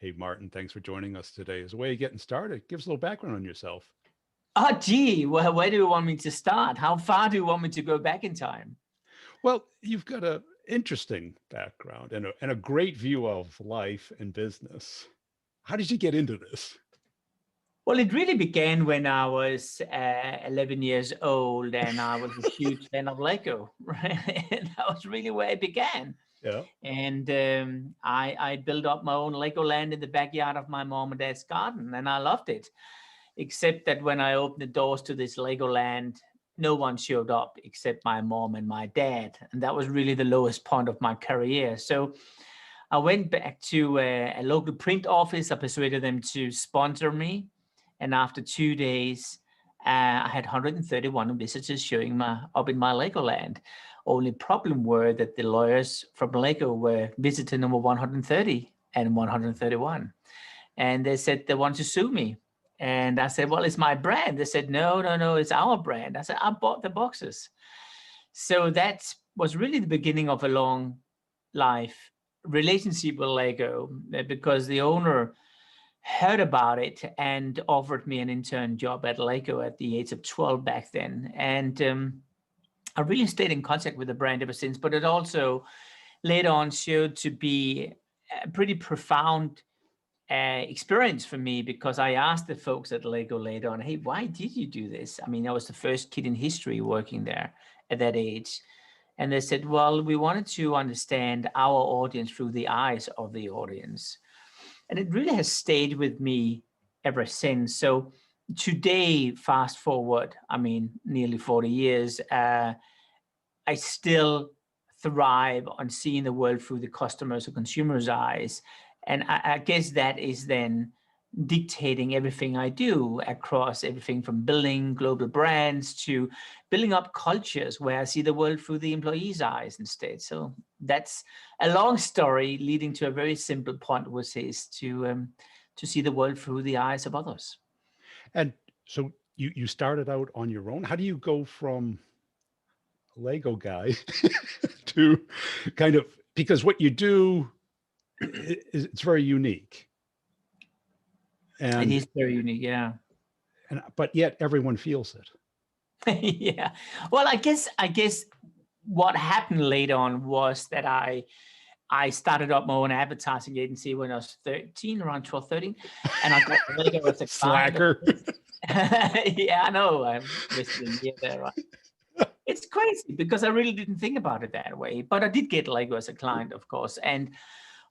Hey, Martin, thanks for joining us today. As a way of getting started, give us a little background on yourself. Oh, gee, well, where do you want me to start? How far do you want me to go back in time? Well, you've got an interesting background and a great view of life and business. How did you get into this? Well, it really began when I was 11 years old and I was a huge fan of Lego, right? And that was really where it began. Yeah. And I built up my own Lego land in the backyard of my mom and dad's garden, and I loved it. Except that when I opened the doors to this Lego land, no one showed up except my mom and my dad. And that was really the lowest point of my career. So I went back to a local print office. I persuaded them to sponsor me. And after 2 days, I had 131 visitors showing up in my Legoland. Only problem were that the lawyers from Lego were visitor number 130 and 131. And they said they want to sue me. And I said, well, it's my brand. They said, no, no, no, it's our brand. I said, I bought the boxes. So that was really the beginning of a long life relationship with Lego, because the owner heard about it and offered me an intern job at Lego at the age of 12 back then. And I really stayed in contact with the brand ever since, but it also later on showed to be a pretty profound experience for me, because I asked the folks at Lego later on, hey, why did you do this? I mean, I was the first kid in history working there at that age. And they said, well, we wanted to understand our audience through the eyes of the audience. And it really has stayed with me ever since. So today, fast forward, I mean, nearly 40 years, I still thrive on seeing the world through the customers or consumers' eyes. And I guess that is then dictating everything I do across everything from building global brands to building up cultures where I see the world through the employees' eyes instead. So that's a long story leading to a very simple point, which is to see the world through the eyes of others. And so you started out on your own. How do you go from a Lego guy to kind of, because what you do is it's very unique. It And is very unique, yeah. but yet everyone feels it. Yeah. Well, I guess what happened later on was that I started up my own advertising agency when I was 13, around 12, 13. And I got Lego as a client. Slacker. Yeah, I know. I'm whistling here there, right? It's crazy because I really didn't think about it that way. But I did get Lego as a client, of course. And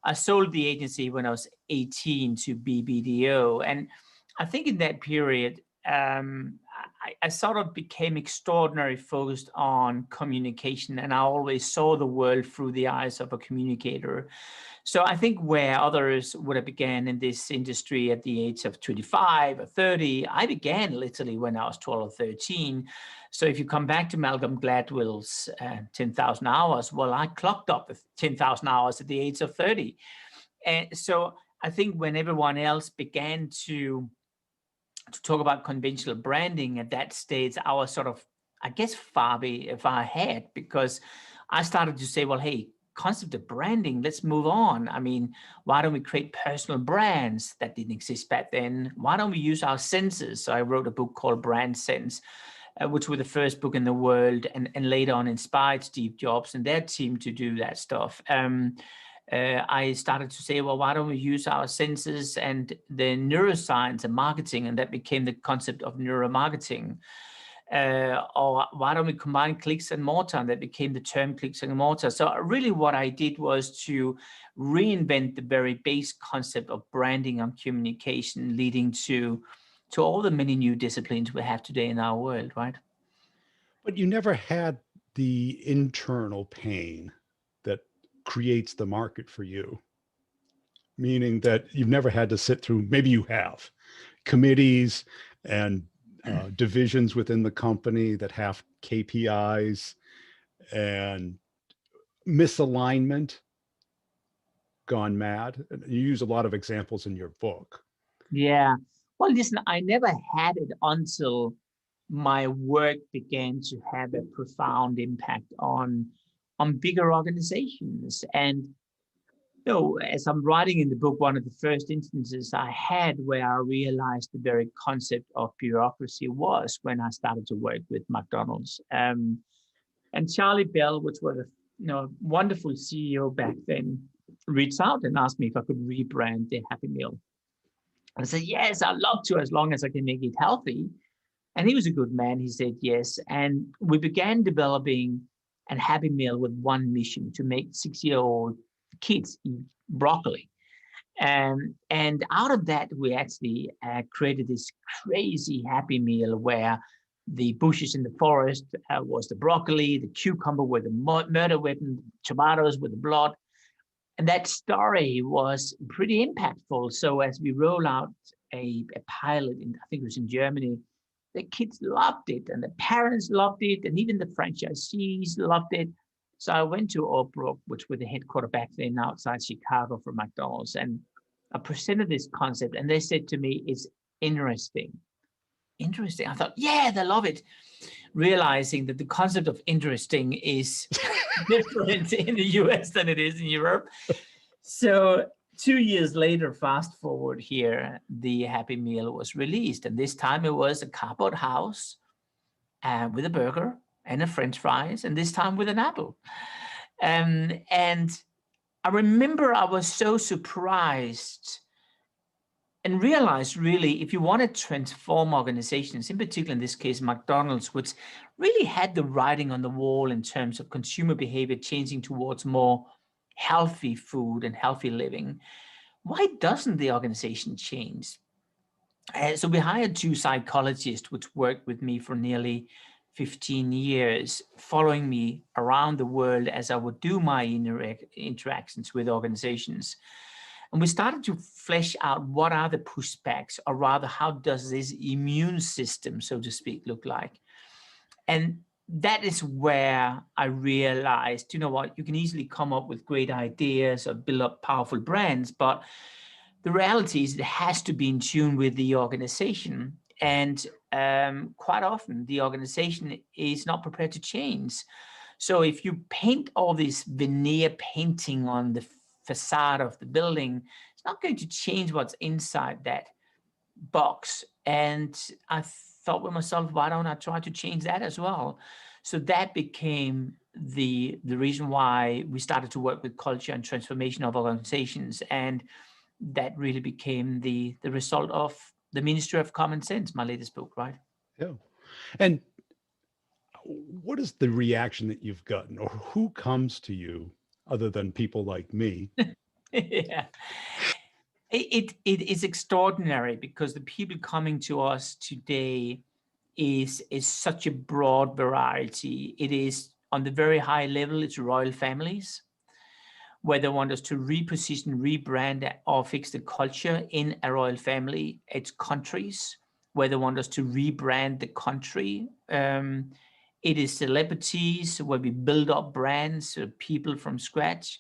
I sold the agency when I was 18 to BBDO. And I think in that period, I sort of became extraordinarily focused on communication, and I always saw the world through the eyes of a communicator. So I think where others would have began in this industry at the age of 25 or 30, I began literally when I was 12 or 13. So if you come back to Malcolm Gladwell's 10,000 hours, well, I clocked up the 10,000 hours at the age of 30. And so I think when everyone else began to talk about conventional branding at that stage, I was sort of, I guess, far ahead, because I started to say, well, hey, concept of branding, let's move on. I mean, why don't we create personal brands that didn't exist back then? Why don't we use our senses? So I wrote a book called Brand Sense, which was the first book in the world, and later on inspired Steve Jobs and their team to do that stuff. I started to say, well, why don't we use our senses and the neuroscience and marketing? And that became the concept of neuromarketing. Or why don't we combine clicks and mortar? And that became the term clicks and mortar. So really what I did was to reinvent the very base concept of branding and communication, leading to all the many new disciplines we have today in our world, right? But you never had the internal pain that creates the market for you, meaning that you've never had to sit through, maybe you have, committees and divisions within the company that have KPIs and misalignment gone mad. You use a lot of examples in your book. Yeah. Well, listen, I never had it until my work began to have a profound impact on bigger organizations. And No, as I'm writing in the book, one of the first instances I had where I realized the very concept of bureaucracy was when I started to work with McDonald's. And Charlie Bell, which was a wonderful CEO back then, reached out and asked me if I could rebrand the Happy Meal. And I said, yes, I'd love to, as long as I can make it healthy. And he was a good man. He said yes. And we began developing a Happy Meal with one mission: to make 6-year-old kids eat broccoli. And out of that, we actually created this crazy Happy Meal where the bushes in the forest was the broccoli, the cucumber were the murder weapon, tomatoes with the blood. And that story was pretty impactful. So as we roll out a pilot, I think it was in Germany, the kids loved it and the parents loved it and even the franchisees loved it. So I went to Oak Brook, which were the headquarters back then outside Chicago for McDonald's, and I presented this concept and they said to me, it's interesting. Interesting. I thought, yeah, they love it. Realizing that the concept of interesting is different in the US than it is in Europe. So 2 years later, fast forward here, the Happy Meal was released. And this time it was a cardboard house with a burger and a French fries, and this time with an apple. And I remember I was so surprised and realized, really, if you want to transform organizations, in particular in this case, McDonald's, which really had the writing on the wall in terms of consumer behavior changing towards more healthy food and healthy living, why doesn't the organization change? So we hired 2 psychologists, which worked with me for nearly 15 years, following me around the world as I would do my interactions with organizations. And we started to flesh out what are the pushbacks, or rather, how does this immune system, so to speak, look like? And that is where I realized, you know what, you can easily come up with great ideas or build up powerful brands, but the reality is it has to be in tune with the organization. And quite often, the organization is not prepared to change. So if you paint all this veneer painting on the facade of the building, it's not going to change what's inside that box. And I thought with myself, why don't I try to change that as well? So that became the reason why we started to work with culture and transformation of organizations. And that really became the result of the Ministry of Common Sense, my latest book, right? Yeah. And what is the reaction that you've gotten, or who comes to you other than people like me? Yeah. It is extraordinary because the people coming to us today is such a broad variety. It is on the very high level, it's royal families, where they want us to reposition, rebrand, or fix the culture in a royal family. It's countries where they want us to rebrand the country. It is celebrities where we build up brands, people from scratch.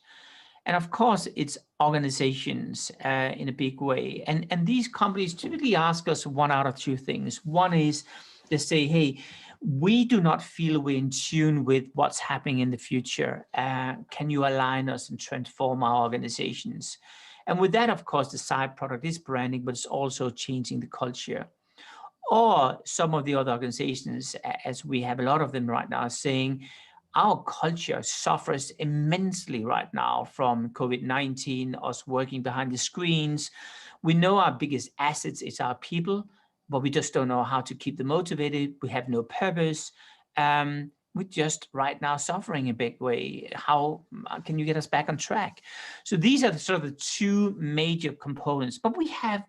And of course, it's organizations in a big way. And these companies typically ask us one out of 2 things. One is they say, hey, we do not feel we're in tune with what's happening in the future. Can you align us and transform our organizations? And with that, of course, the side product is branding, but it's also changing the culture. Or some of the other organizations, as we have a lot of them right now, saying, our culture suffers immensely right now from COVID-19, us working behind the screens. We know our biggest assets is our people, but we just don't know how to keep them motivated. We have no purpose. We're just right now suffering a big way. How can you get us back on track? So these are sort of the 2 major components. But we have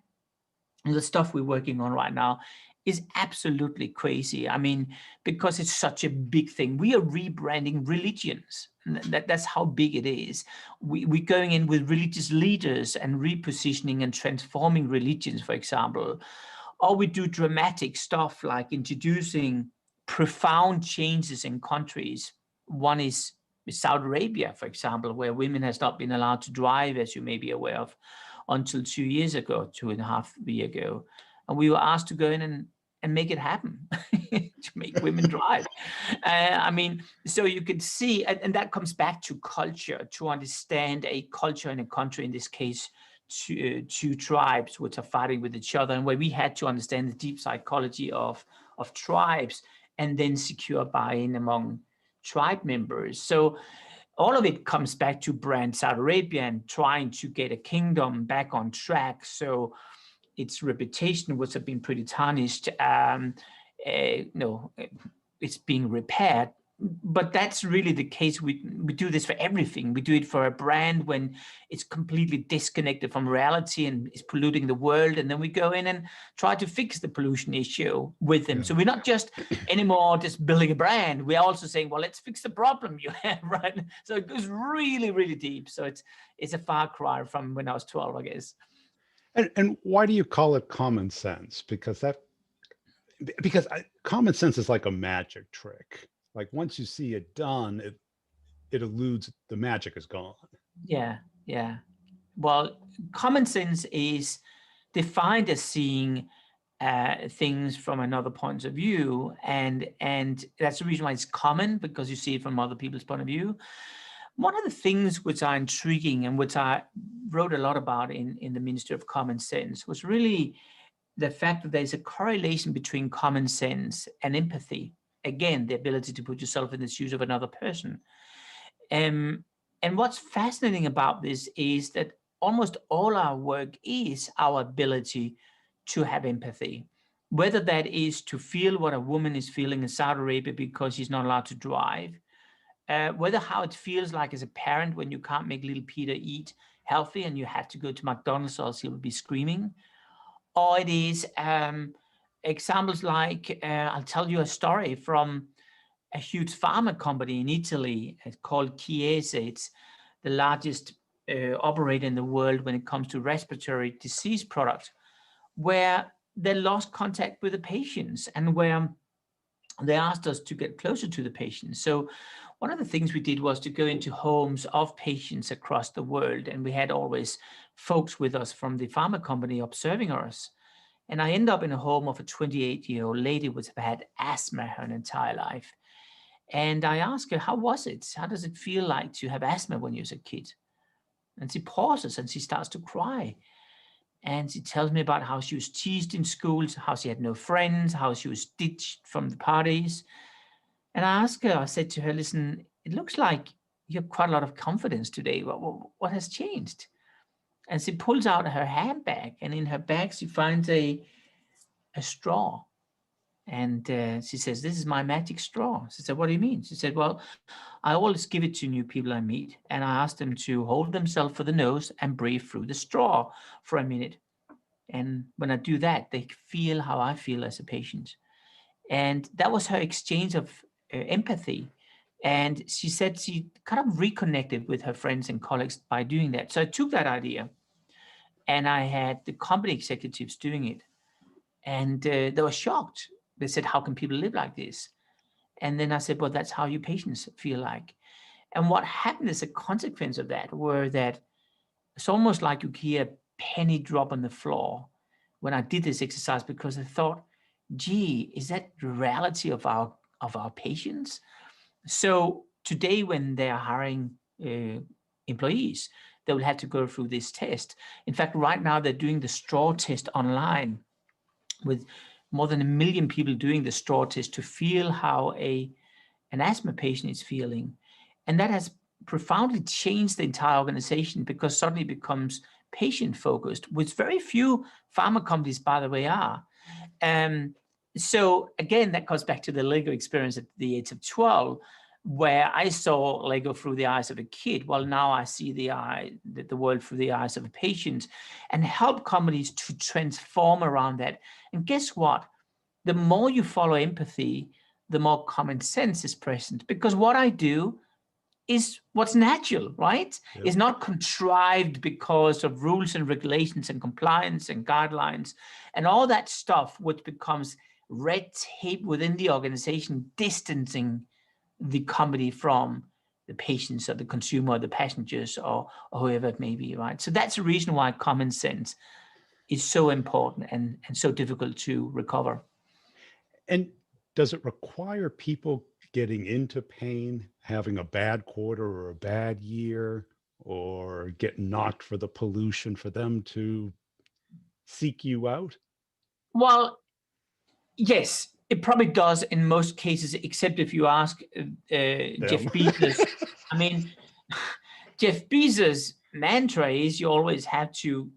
the stuff we're working on right now is absolutely crazy. I mean, because it's such a big thing. We are rebranding religions. That's how big it is. We're going in with religious leaders and repositioning and transforming religions, for example. Or we do dramatic stuff like introducing profound changes in countries. One is Saudi Arabia, for example, where women has not been allowed to drive, as you may be aware of, until 2 years ago, 2.5 years ago. And we were asked to go in and and make it happen to make women drive. I mean, so you can see, and that comes back to culture, to understand a culture in a country, in this case, two tribes which are fighting with each other, and where we had to understand the deep psychology of tribes and then secure buy-in among tribe members. So all of it comes back to brand Saudi Arabia and trying to get a kingdom back on track. So its reputation, which have been pretty tarnished, it's being repaired. But that's really the case. We do this for everything. We do it for a brand when it's completely disconnected from reality and is polluting the world. And then we go in and try to fix the pollution issue with them. Yeah. So we're not just anymore just building a brand. We're also saying, well, let's fix the problem you have, right? So it goes really, really deep. So it's a far cry from when I was 12, I guess. And why do you call it common sense? Because common sense is like a magic trick. Like once you see it done, it eludes, the magic is gone. Yeah. Well, common sense is defined as seeing things from another point of view, and that's the reason why it's common, because you see it from other people's point of view. One of the things which are intriguing and which I wrote a lot about in the Ministry of Common Sense was really the fact that there's a correlation between common sense and empathy. Again, the ability to put yourself in the shoes of another person. And what's fascinating about this is that almost all our work is our ability to have empathy, whether that is to feel what a woman is feeling in Saudi Arabia because she's not allowed to drive, whether how it feels like as a parent when you can't make little Peter eat healthy and you have to go to McDonald's or else he'll be screaming, or it is examples like, I'll tell you a story from a huge pharma company in Italy called Chiesa. It's the largest operator in the world when it comes to respiratory disease products, where they lost contact with the patients and where they asked us to get closer to the patients. So one of the things we did was to go into homes of patients across the world, and we had always folks with us from the pharma company observing us. And I ended up in a home of a 28-year-old lady who had asthma her entire life. And I asked her, how was it? How does it feel like to have asthma when you're a kid? And she pauses and she starts to cry. And she tells me about how she was teased in schools, how she had no friends, how she was ditched from the parties. And I asked her, I said to her, listen, it looks like you have quite a lot of confidence today. What has changed? And she pulls out her handbag, and in her bag, she finds a straw. And she says, this is my magic straw. She said, what do you mean? She said, well, I always give it to new people I meet, and I ask them to hold themselves for the nose and breathe through the straw for a minute. And when I do that, they feel how I feel as a patient. And that was her exchange of empathy. And she said she kind of reconnected with her friends and colleagues by doing that. So I took that idea, and I had the company executives doing it. And they were shocked. They said, how can people live like this? And then I said, well, that's how your patients feel like. And what happened as a consequence of that were that it's almost like you hear a penny drop on the floor when I did this exercise, because I thought, gee, is that the reality of our patients? So today when they are hiring employees, they will have to go through this test. In fact, right now they're doing the straw test online with more than 1 million people doing the straw test to feel how an asthma patient is feeling. And that has profoundly changed the entire organization, because suddenly it becomes patient focused, which very few pharma companies, by the way, are. So again, that goes back to the Lego experience at the age of 12, where I saw Lego through the eyes of a kid. Well, now I see the world through the eyes of a patient, and help companies to transform around that. And guess what? The more you follow empathy, the more common sense is present, because what I do is what's natural, right? Yep. It's not contrived because of rules and regulations and compliance and guidelines and all that stuff, which becomes red tape within the organization, distancing the company from the patients or the consumer or the passengers or whoever it may be, right? So that's the reason why common sense is so important and so difficult to recover. And does it require people getting into pain, having a bad quarter or a bad year, or getting knocked for the pollution for them to seek you out? Well, yes, it probably does in most cases, except if you ask Jeff Them. Bezos. I mean, Jeff Bezos' mantra is you always have to,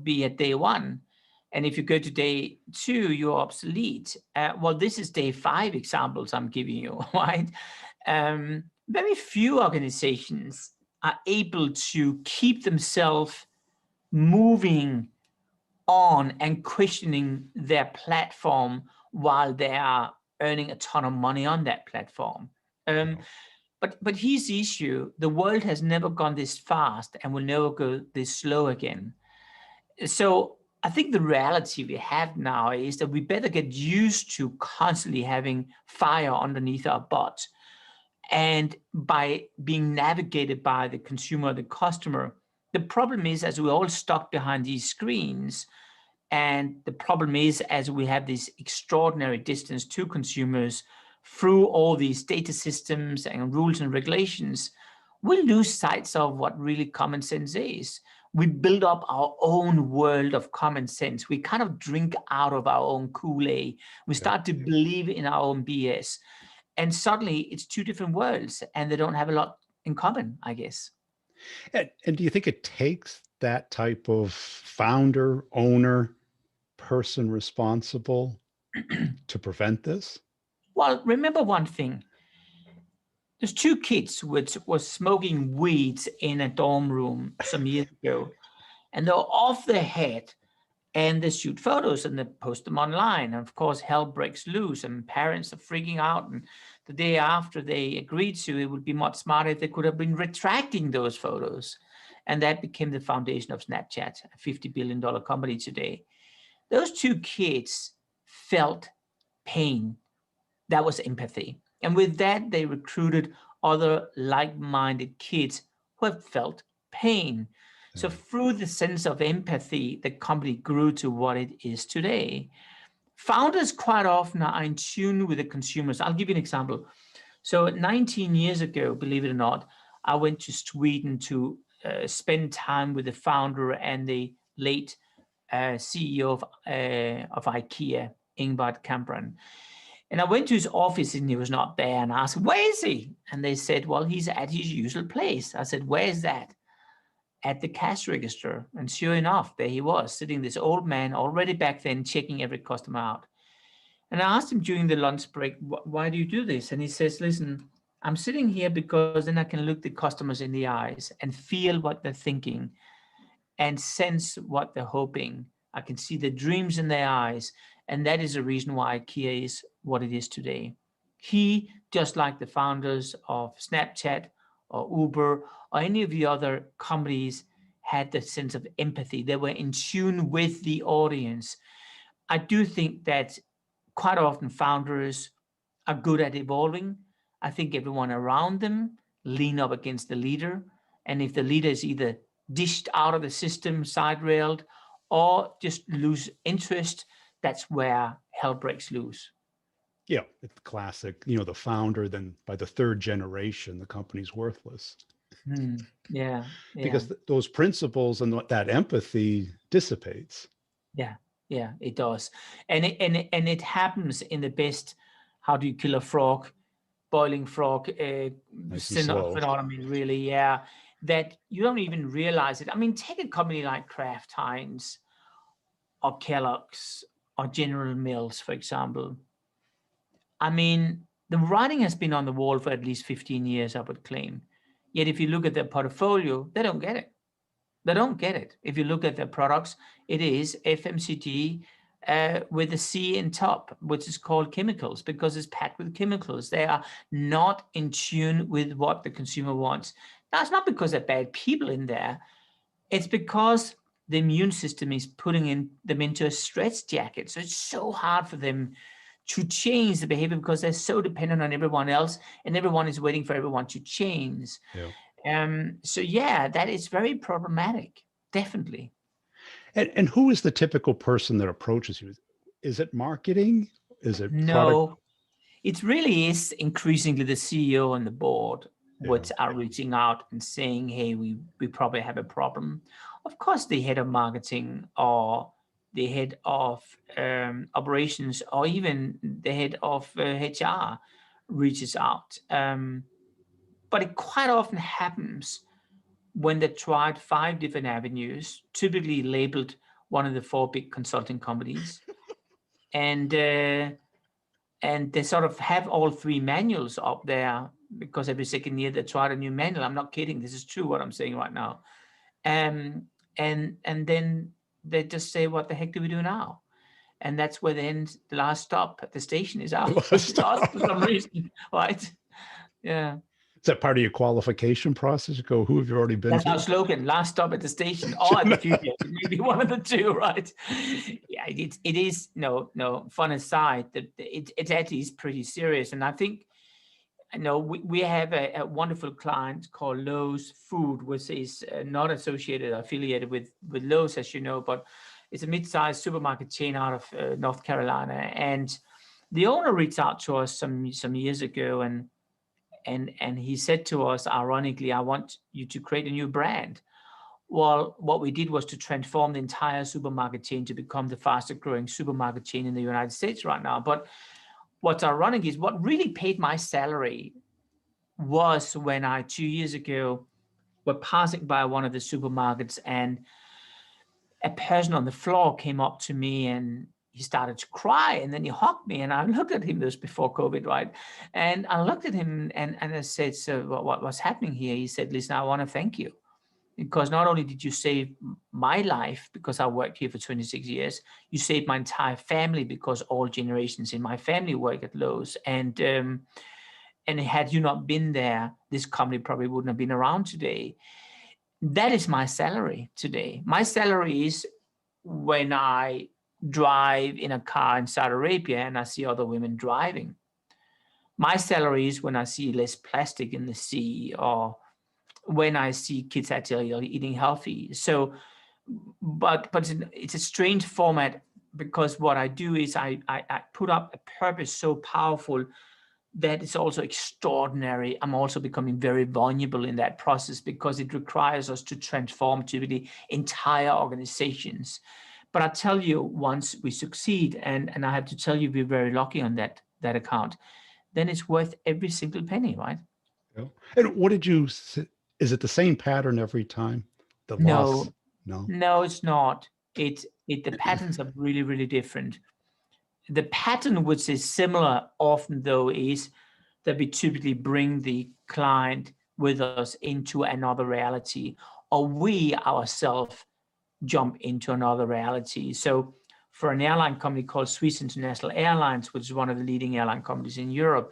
be at day one. And if you go to day two, you're obsolete. Well, this is day five examples I'm giving you, right? Very few organizations are able to keep themselves moving on and questioning their platform while they are earning a ton of money on that platform. Um, No. but here's the issue: the world has never gone this fast and will never go this slow again. So I think the reality we have now is that we better get used to constantly having fire underneath our butt, and by being navigated by the consumer, the customer. The problem is, as we're all stuck behind these screens, and the problem is, as we have this extraordinary distance to consumers through all these data systems and rules and regulations, we lose sight of what really common sense is. We build up our own world of common sense. We kind of drink out of our own Kool-Aid. We Yeah. start to believe in our own BS. And suddenly it's two different worlds and they don't have a lot in common, I guess. And do you think it takes that type of founder, owner, person responsible to prevent this? Well, remember one thing. There's two kids which was smoking weeds in a dorm room some years ago, and they're off their head, and they shoot photos and they post them online. And of course, hell breaks loose, and parents are freaking out. And the day after they agreed to, it would be much smarter if they could have been retracting those photos. And that became the foundation of Snapchat, a $50 billion company today. Those two kids felt pain. That was empathy. And with that, they recruited other like-minded kids who have felt pain. So Yeah. through the sense of empathy, the company grew to what it is today. Founders quite often are in tune with the consumers. I'll give you an example. So 19 years ago, believe it or not, I went to Sweden to spend time with the founder and the late CEO of IKEA, Ingvar Kamprad. And I went to his office and he was not there, and I asked, where is he? And they said, well, he's at his usual place. I said, where is that? At the cash register. And sure enough, there he was, sitting, this old man, already back then, checking every customer out. And I asked him during the lunch break, why do you do this? And he says, listen, I'm sitting here because then I can look the customers in the eyes and feel what they're thinking and sense what they're hoping. I can see the dreams in their eyes. And that is the reason why IKEA is what it is today. He, just like the founders of Snapchat or Uber or any of the other companies, had the sense of empathy. They were in tune with the audience. I do think that quite often founders are good at evolving. I think everyone around them lean up against the leader. And if the leader is either dished out of the system, side railed, or just lose interest, that's where hell breaks loose. Yeah, it's classic. The founder, then by the third generation, the company's worthless Yeah, yeah, because those principles and that empathy dissipates. yeah, yeah, it does. And it happens in the best, how do you kill a frog, boiling frog Nice and slow. phenomenon, really, yeah, that you don't even realize it. I mean, take a company like Kraft Heinz or Kellogg's or General Mills, for example. I mean, the writing has been on the wall for at least 15 years, I would claim. Yet if you look at their portfolio, they don't get it. They don't get it. If you look at their products, it is FMCG with a C in top, which is called chemicals, because it's packed with chemicals. They are not in tune with what the consumer wants. Now, it's not because they're bad people in there. It's because the immune system is putting them into a stretch jacket. So it's so hard for them to change the behavior because they're so dependent on everyone else, and everyone is waiting for everyone to change. Yeah. So yeah, that is very problematic, definitely. And who is the typical person that approaches you? Is it marketing? Is it product? No, it really is increasingly the CEO and the board which are reaching out and saying, hey, we probably have a problem. Of course, the head of marketing or the head of operations or even the head of HR reaches out. But it quite often happens when they tried 5 different avenues, typically labeled one of the 4 big consulting companies, and they sort of have all 3 manuals up there because every second year they tried a new manual. I'm not kidding. This is true what I'm saying right now. And then they just say, what the heck do we do now? And that's where the last stop at the station is out. It's us for some reason, right? Yeah. Is that part of your qualification process? You go, who have you already been That's to? our slogan, last stop at the station or at the future. Maybe one of the two, right? Yeah, it is, no, fun aside, that it actually is pretty serious. And I think, we have a wonderful client called Lowe's Food, which is not associated or affiliated with Lowe's, as you know, but it's a mid-sized supermarket chain out of North Carolina. And the owner reached out to us some years ago, and he said to us, ironically, I want you to create a new brand. Well, what we did was to transform the entire supermarket chain to become the fastest growing supermarket chain in the United States right now. But what's ironic is what really paid my salary was when I, 2 years ago, were passing by one of the supermarkets, and a person on the floor came up to me and he started to cry, and then he hugged me, and I looked at him. This was before COVID, right? And I looked at him and I said, so what's happening here? He said, listen, I want to thank you, because not only did you save my life because I worked here for 26 years, you saved my entire family because all generations in my family work at Lowe's. And had you not been there, this company probably wouldn't have been around today. That is my salary today. My salary is when I drive in a car in Saudi Arabia and I see other women driving. My salary is when I see less plastic in the sea, or when I see kids actually eating healthy. So, but it's a strange format, because what I do is I put up a purpose so powerful that is also extraordinary. I'm also becoming very vulnerable in that process, because it requires us to transform typically entire organizations. But I tell you, once we succeed, and I have to tell you, we're very lucky on that account, then it's worth every single penny, right? Yeah. And what did you say? Is it the same pattern every time? The loss? No, No. it's not. The patterns are really, really different. The pattern, which is similar often though, is that we typically bring the client with us into another reality, or we ourselves jump into another reality. So for an airline company called Swiss International Airlines, which is one of the leading airline companies in Europe,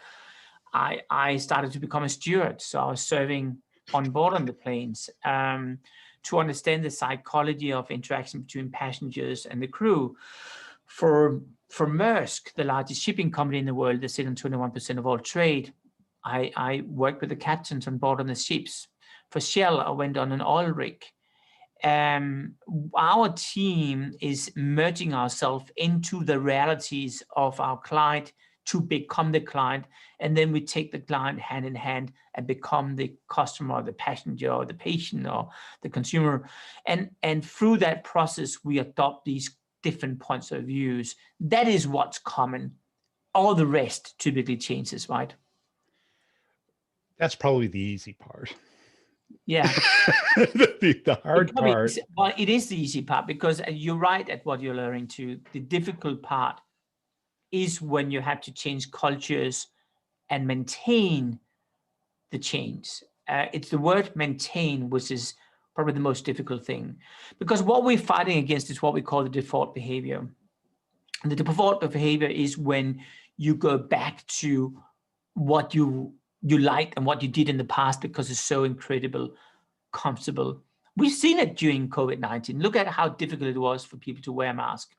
I started to become a steward. So I was serving on board on the planes to understand the psychology of interaction between passengers and the crew. For Maersk, the largest shipping company in the world, that sit on 21% of all trade, I worked with the captains on board on the ships. For Shell, I went on an oil rig. Our team is merging ourselves into the realities of our client to become the client, and then we take the client hand in hand and become the customer, or the passenger, or the patient, or the consumer. And through that process, we adopt these different points of views. That is what's common. All the rest typically changes, right? That's probably the easy part. Yeah. The hard part. Well, it is the easy part, because you're right at what you're learning to. The difficult part is when you have to change cultures and maintain the change. It's the word maintain, which is probably the most difficult thing, because what we're fighting against is what we call the default behavior. And the default behavior is when you go back to what you liked and what you did in the past, because it's so incredible, comfortable. We've seen it during COVID-19. Look at how difficult it was for people to wear a mask,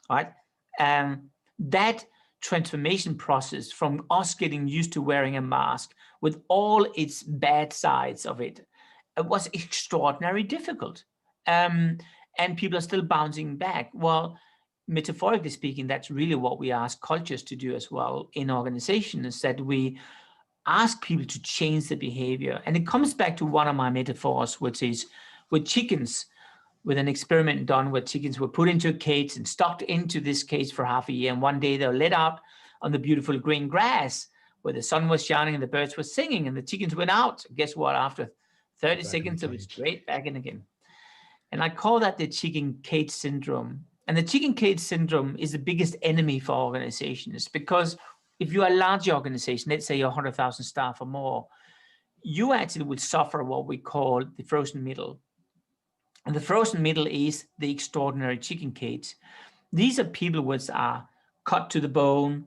right? And that transformation process from us getting used to wearing a mask with all its bad sides of it, it was extraordinarily difficult. And people are still bouncing back. Well, metaphorically speaking, that's really what we ask cultures to do as well in organizations, that we ask people to change the behavior. And it comes back to one of my metaphors, which is with chickens, with an experiment done where chickens were put into a cage and stuck into this cage for half a year. And one day they were let out on the beautiful green grass where the sun was shining and the birds were singing and the chickens went out. Guess what? After 30 seconds, it was straight back in again. And I call that the chicken cage syndrome. And the chicken cage syndrome is the biggest enemy for organizations, because if you are a large organization, let's say you're 100,000 staff or more, you actually will suffer what we call the frozen middle. And the frozen middle is the extraordinary chicken cage. These are people which are cut to the bone,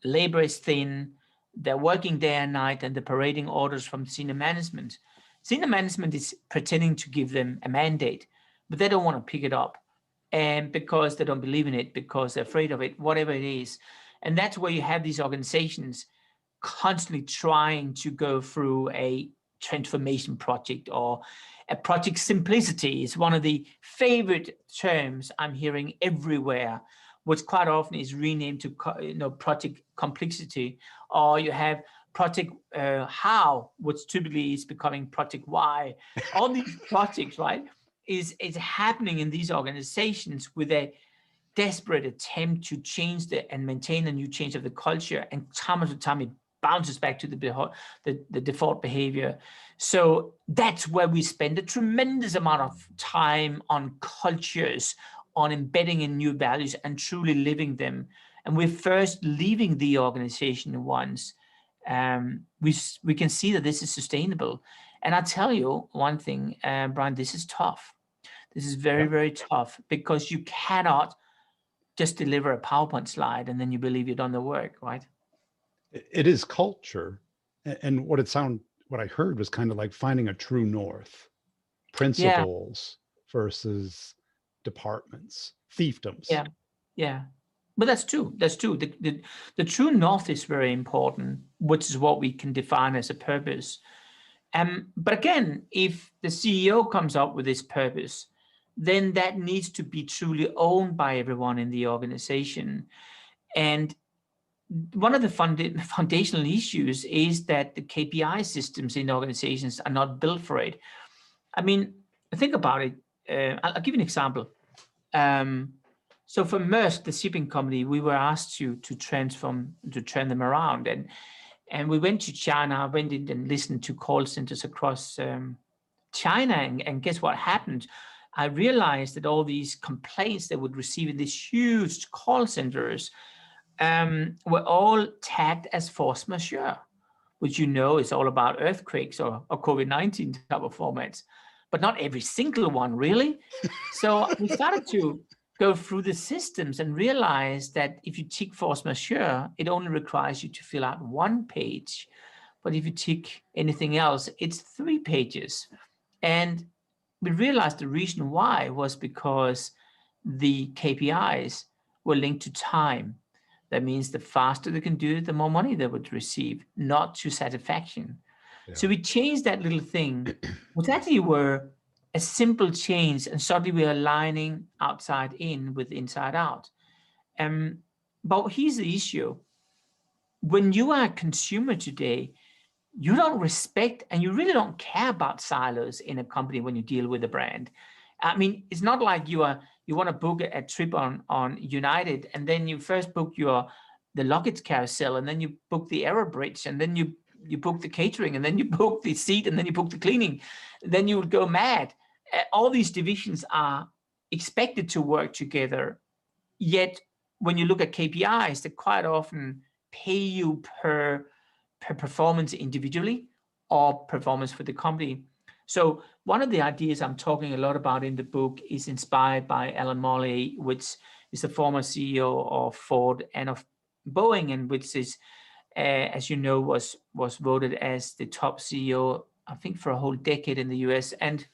labor is thin, they're working day and night, and they're parading orders from senior management. Senior management is pretending to give them a mandate, but they don't want to pick it up. And because they don't believe in it, because they're afraid of it, whatever it is. And that's where you have these organizations constantly trying to go through a transformation project, or a project simplicity is one of the favorite terms I'm hearing everywhere, which quite often is renamed to project complexity. Or you have project how, which typically is becoming project why. All these projects, right, is happening in these organizations with a desperate attempt to change and maintain a new change of the culture, and time after time it bounces back to the default behavior. So that's where we spend a tremendous amount of time on cultures, on embedding in new values and truly living them. And we're first leaving the organization once we can see that this is sustainable. And I'll tell you one thing, Brian, this is tough. This is very, very tough, because you cannot just deliver a PowerPoint slide and then you believe you've done the work, right? It is culture. And what I heard was kind of like finding a true north, principles versus departments, fiefdoms. Yeah. But that's true. That's true. The true north is very important, which is what we can define as a purpose. But again, if the CEO comes up with this purpose, then that needs to be truly owned by everyone in the organization. And one of the foundational issues is that the KPI systems in organizations are not built for it. I mean, think about it. I'll give you an example. So for Maersk, the shipping company, we were asked to turn them around. And we went to China, went in and listened to call centers across China. And guess what happened? I realized that all these complaints they would receive in these huge call centers were all tagged as force majeure, which is all about earthquakes or COVID-19 type of formats, but not every single one, really. So we started to go through the systems and realize that if you tick force majeure, it only requires you to fill out 1 page. But if you tick anything else, it's 3 pages. And we realized the reason why was because the KPIs were linked to time. That means the faster they can do it, the more money they would receive, not to satisfaction. Yeah. So we changed that little thing, which actually were a simple change, and suddenly we are aligning outside in with inside out. But here's the issue. When you are a consumer today, you don't respect and you really don't care about silos in a company when you deal with a brand. I mean, it's not like you want to book a trip on United, and then you first book the luggage carousel, and then you book the aero bridge, and then you book the catering, and then you book the seat, and then you book the cleaning. Then you would go mad. All these divisions are expected to work together. Yet when you look at KPIs, they quite often pay you per performance individually or performance for the company. So one of the ideas I'm talking a lot about in the book is inspired by Alan Mulally, which is the former CEO of Ford and of Boeing, and which is, as you know, was voted as the top CEO, I think, for a whole decade in the US. And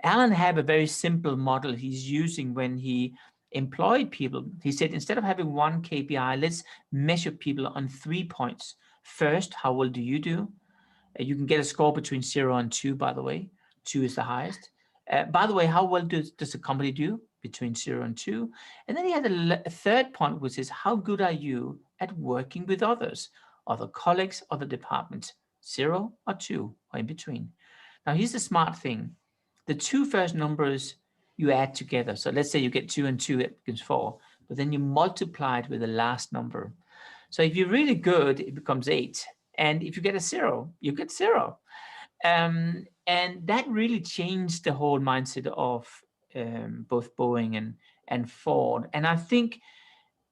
Alan had a very simple model he's using when he employed people. He said, instead of having 1 KPI, let's measure people on 3 points. First, how well do you do? You can get a score between 0 and 2, by the way. 2 is the highest. By the way, how well does the company do? between 0 and 2. And then he had a third point, which is how good are you at working with others, other colleagues, other departments, 0 or 2, or in between. Now, here's the smart thing. The two first numbers you add together. So let's say you get 2 and 2, it becomes 4, but then you multiply it with the last number. So if you're really good, it becomes 8. And if you get a 0, you get 0. And that really changed the whole mindset of both Boeing and Ford. And I think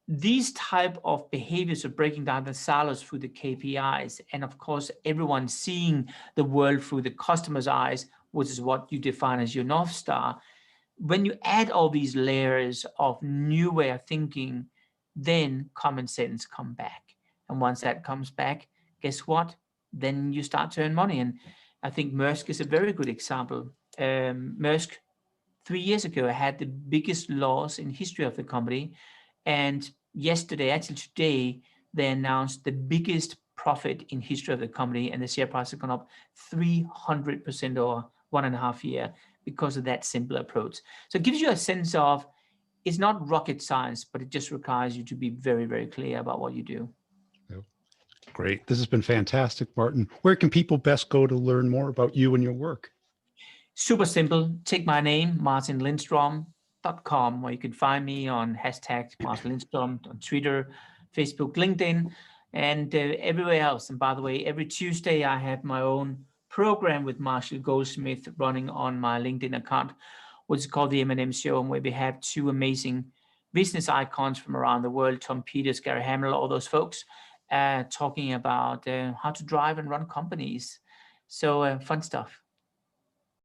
these type of behaviors of breaking down the silos through the KPIs, and of course, everyone seeing the world through the customer's eyes, which is what you define as your North Star. When you add all these layers of new way of thinking, then common sense come back. And once that comes back, guess what? Then you start to earn money. And I think Maersk is a very good example. Maersk 3 years ago had the biggest loss in history of the company. And yesterday, actually today, they announced the biggest profit in history of the company, and the share price has gone up 300% over 1.5 years because of that simple approach. So it gives you a sense of it's not rocket science, but it just requires you to be very, very clear about what you do. Great. This has been fantastic, Martin. Where can people best go to learn more about you and your work? Super simple. Take my name, martinlindstrom.com, where you can find me on hashtag Martin Lindstrom on Twitter, Facebook, LinkedIn, and everywhere else. And by the way, every Tuesday I have my own program with Marshall Goldsmith running on my LinkedIn account, which is called the M&M Show, and where we have two amazing business icons from around the world, Tom Peters, Gary Hamel, all those folks, talking about how to drive and run companies. So fun stuff.